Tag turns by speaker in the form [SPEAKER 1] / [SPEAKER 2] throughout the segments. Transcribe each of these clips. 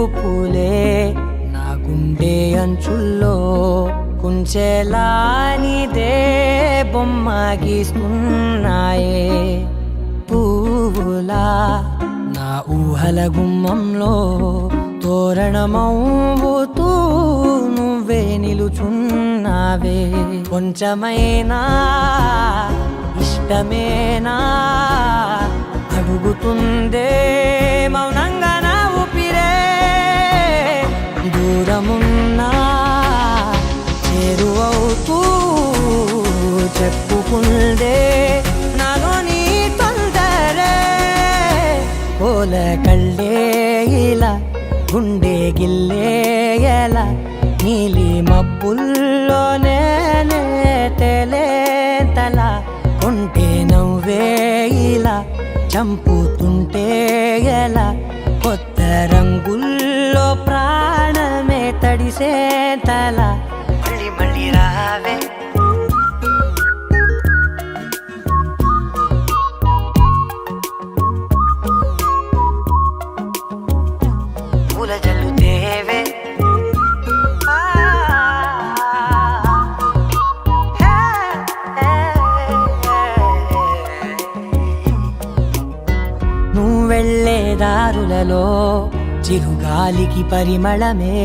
[SPEAKER 1] చూపులే నా గుండె అంచుల్లో కుంచెలా నీదే బొమ్మ గీస్తున్నాయే పువ్వులా నా ఊహల గుమ్మంలో తోరణమవుతూ నువ్వే నిలుచున్నావే కొంచెమైనా ఇష్టమేనా అడుగుతుందే మౌనంగా నా ఊపిరే దూరమున్నా చేరువవుతూ చెప్పుకుందే నాలోని తొందరే పోల కళ్ళే ఇలా గుండె గిల్లే ఎలా నీలి మబ్బుల్లోనే తేలేంతల కొంటే నవ్వే ఇలా చంపుతుంటే ఎలా కొత్త రంగుల్లో ప్రాణమే తడిసేంతల మళ్ళీ మళ్ళీ రావే పూల జల్లు దేవే నువ్వు వెళ్ళే దారులలో చిరుగాలికి పరిమళమే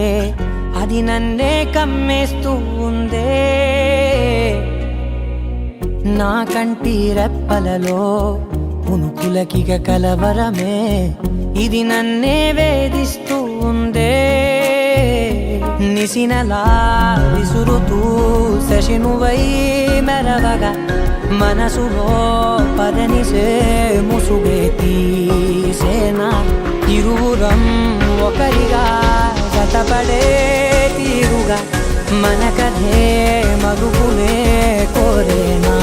[SPEAKER 1] అది నన్నే కమ్మేస్తూ ఉందే నా కంటి రెప్పలలో పునుకులకిగ కలవరమే ఇది నన్నే వేధిస్తూ ఉందే నిసినలా విసురుతూ శశినువై మెరవగా మనసులో పదనిసే ముసుగే తీసేనా ఇరువురం ఒకరిగా జతపడే తీరుగా మన కథే మరుగునే కోరేనా